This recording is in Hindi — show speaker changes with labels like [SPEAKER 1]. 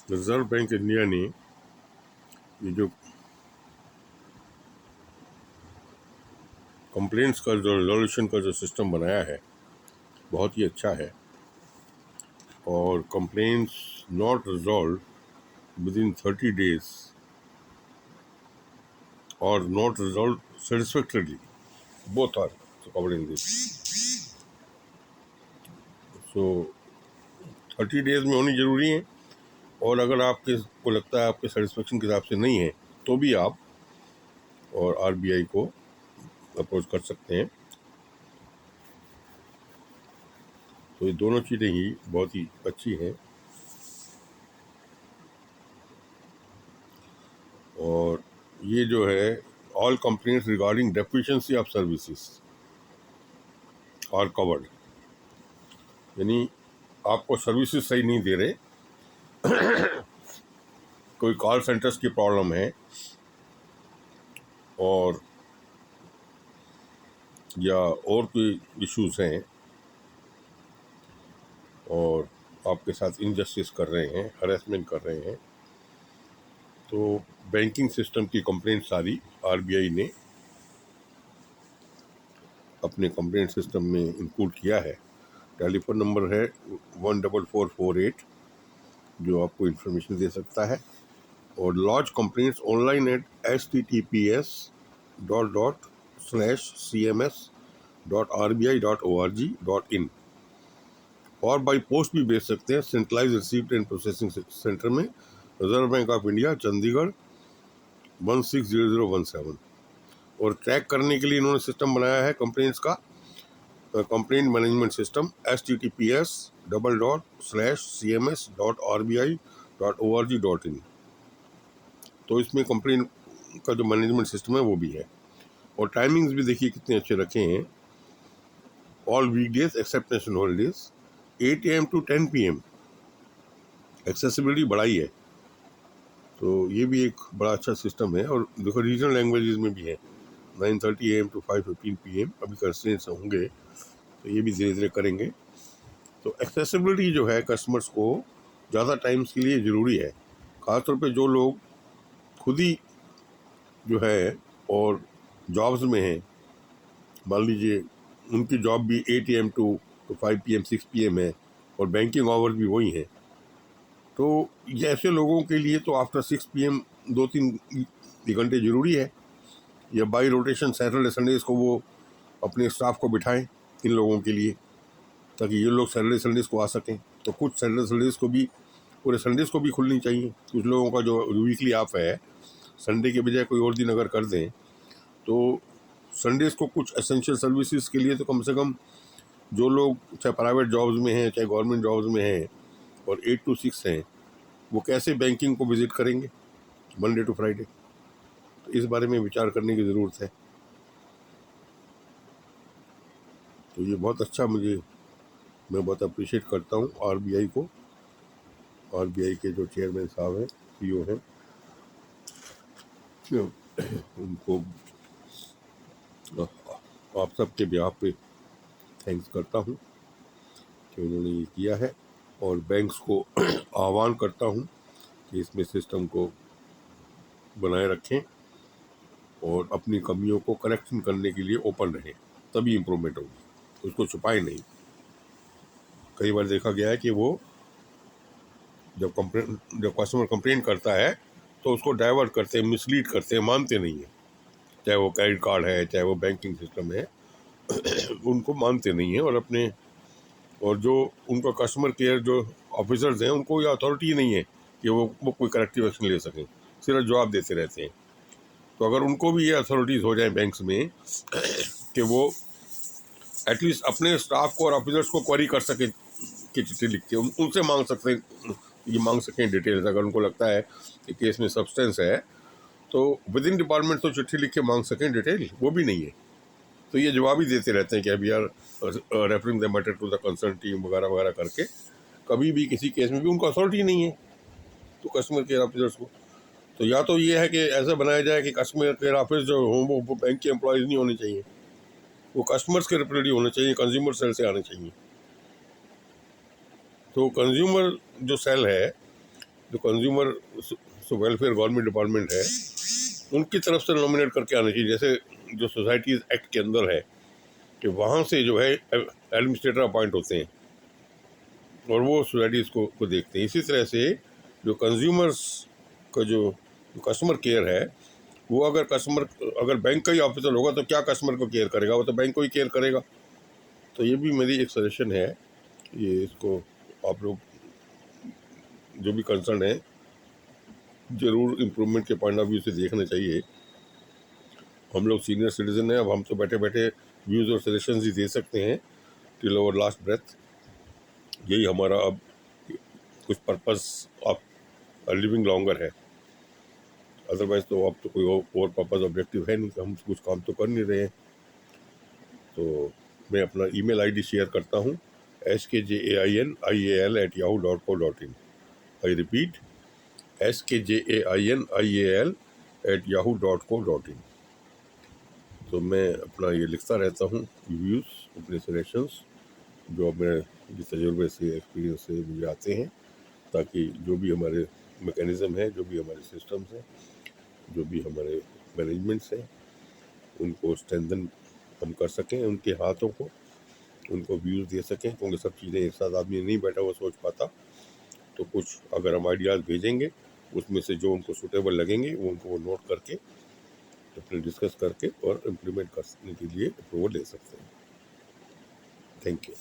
[SPEAKER 1] रिजर्व बैंक इंडिया ने ये जो कंप्लेंट्स का जो रिजोल्यूशन का जो सिस्टम बनाया है बहुत ही अच्छा है। और complaints not resolve within 30 days or not resolve satisfactorily both are covered this. So 30 days में होनी जरूरी है, और अगर आपके को लगता है आपके सेटिस्फेक्शन के हिसाब से नहीं है तो भी आप और आरबीआई को अप्रोच कर सकते हैं। तो ये दोनों चीज़ें ही बहुत ही अच्छी हैं। और ये जो है all complaints regarding deficiency of services are covered, यानी आपको सर्विसेज सही नहीं दे रहे, कोई कॉल सेंटर्स की प्रॉब्लम है और या और कोई इश्यूज हैं और आपके साथ इनजस्टिस कर रहे हैं, हरेसमेंट कर रहे हैं, तो बैंकिंग सिस्टम की कंप्लेंट सारी आरबीआई ने अपने कंप्लेंट सिस्टम में इंक्लूड किया है। टेलीफोन नंबर है 14448 जो आपको इन्फॉर्मेशन दे सकता है। और launch complaints online at https://cms.rbi.org.in और बाई पोस्ट भी भेज सकते हैं centralise receipt and processing centre में, Reserve Bank of India, Chandigarh 160017। और ट्रैक करने के लिए इन्होंने सिस्टम बनाया है कंप्लेंट्स का, कंप्लेंट मैनेजमेंट सिस्टम https://cms.rbi.org.in। तो इसमें कंप्लेंट का जो मैनेजमेंट सिस्टम है वो भी है। और टाइमिंग्स भी देखिए कितने अच्छे रखे हैं, all weekdays except national holidays 8 AM to 10 PM। Accessibility बढ़ाई है, तो ये भी एक बड़ा अच्छा सिस्टम है। और देखो रीजनल लैंग्वेजेस में भी है 9:30 AM to 5:15 PM। अभी कंस्ट्रेंट्स होंगे तो ये भी धीरे धीरे करेंगे। तो एक्सेसिबिलिटी जो है कस्टमर्स को ज़्यादा टाइम्स के लिए ज़रूरी है, ख़ासतौर पे जो लोग खुद ही जो है और जॉब्स में हैं। मान लीजिए उनकी जॉब भी 8 AM to 5 PM 6 PM है और बैंकिंग आवर्स भी वही हैं, तो ये ऐसे लोगों के लिए तो आफ्टर 6 PM 2-3 घंटे ज़रूरी है। या बाई रोटेशन सैटरडे संडेज को वो अपने स्टाफ को बिठाएं इन लोगों के लिए, ताकि ये लोग सैटरडे संडेज को आ सकें। तो कुछ सैटरडे संडेज को भी, पूरे संडेज को भी खुलनी चाहिए। कुछ लोगों का जो वीकली ऑफ है, संडे के बजाय कोई और दिन अगर कर दें तो संडेज को कुछ एसेंशियल सर्विसेज के लिए तो कम से कम जो लोग चाहे प्राइवेट जॉब्स में हैं चाहे गवर्नमेंट जॉब्स में हैं और 8 to 6 हैं, वो कैसे बैंकिंग को विजिट करेंगे मंडे टू फ्राइडे। तो इस बारे में विचार करने की ज़रूरत है। तो ये बहुत अच्छा, मैं बहुत अप्रिशिएट करता हूँ आरबीआई को, आरबीआई के जो चेयरमैन साहब हैं, सीईओ हैं, उनको आप सबके बिहाफ पे थैंक्स करता हूँ कि उन्होंने ये किया है। और बैंक्स को आह्वान करता हूँ कि इसमें सिस्टम को बनाए रखें और अपनी कमियों को करेक्शन करने के लिए ओपन रहें, तभी इम्प्रूवमेंट होगी, उसको छुपाए नहीं। कई बार देखा गया है कि वो जब कस्टमर कंप्लेंट करता है तो उसको डाइवर्ट करते हैं, मिसलीड करते हैं, मानते नहीं हैं। चाहे वो क्रेडिट कार्ड है चाहे वो बैंकिंग सिस्टम है, उनको मानते नहीं हैं। और जो उनका कस्टमर केयर जो ऑफिसर्स हैं उनको ये अथॉरिटी नहीं है कि वो कोई करेक्टिव एक्शन ले सकें, सिर्फ जवाब देते रहते हैं। तो अगर उनको भी ये अथॉरिटीज़ हो जाए बैंक्स में कि वो एटलीस्ट अपने स्टाफ को और ऑफिसर्स को क्वेरी कर सकें कि चिट्ठी लिख के उनसे मांग सकें डिटेल्स। अगर उनको लगता है कि केस में सब्सटेंस है तो विद इन डिपार्टमेंट तो चिट्ठी लिख के मांग सकें डिटेल, वो भी नहीं है। तो ये जवाब ही देते रहते हैं कि अभी यार referring the matter to the concern team वगैरह वगैरह करके, कभी भी किसी केस में भी उनको अथॉरिटी नहीं है तो कस्टमर केयर ऑफिसर्स को। तो या तो ये है कि ऐसा बनाया जाए कि कस्टमर केयर ऑफिस जो हों वो बैंक के एम्प्लॉयज़ नहीं होने चाहिए, वो कस्टमर्स के रिप्रेजेंटेटिव होने चाहिए, कंज्यूमर सेल से आने चाहिए। तो कंज्यूमर जो सेल है जो कंज्यूमर वेलफेयर गवर्नमेंट डिपार्टमेंट है उनकी तरफ से नॉमिनेट करके आना चाहिए, जैसे जो सोसाइटीज़ एक्ट के अंदर है कि वहाँ से जो है एडमिनिस्ट्रेटर अपॉइंट होते हैं और वो सोसाइटीज़ को देखते हैं। इसी तरह से जो कंज्यूमर्स का जो कस्टमर केयर है वो अगर बैंक का ही ऑफिसर होगा तो क्या कस्टमर को केयर करेगा, वो तो बैंक को ही केयर करेगा। तो ये भी मेरी एक सजेशन है, ये इसको आप लोग जो भी कंसर्न है ज़रूर इम्प्रूवमेंट के पॉइंट ऑफ व्यू से देखना चाहिए। हम लोग सीनियर सिटीजन हैं, अब हम तो बैठे बैठे व्यूज़ और सजेशंस ही दे सकते हैं टिल आवर लास्ट ब्रेथ। यही हमारा अब कुछ पर्पस ऑफ लिविंग लॉन्गर है, अदरवाइज तो अब तो कोई और पर्पस ऑब्जेक्टिव है नहीं कि हम कुछ काम तो कर नहीं रहे हैं। तो मैं अपना ईमेल आईडी शेयर करता हूँ skjainial@yahoo.co.in। I repeat skjainial@yahoo.co.in। तो मैं अपना ये लिखता रहता हूँ रिव्यूज़, अपने सजेशंस जो मेरे तजुर्बे से एक्सपीरियंस से मुझे आते हैं, ताकि जो भी हमारे मैकेनिज़्म है, जो भी हमारे सिस्टम्स हैं, जो भी हमारे मैनेजमेंट्स हैं, उनको स्ट्रेंथन हम कर सकें, उनके हाथों को उनको व्यूज़ दे सकें, क्योंकि सब चीज़ें एक साथ आदमी नहीं बैठा हुआ सोच पाता। तो कुछ अगर हम आइडियाज़ भेजेंगे उसमें से जो उनको सूटेबल लगेंगे वो उनको वो नोट करके अपने डिस्कस करके और इम्प्लीमेंट करने के लिए अप्रूवल ले सकते हैं। Thank you.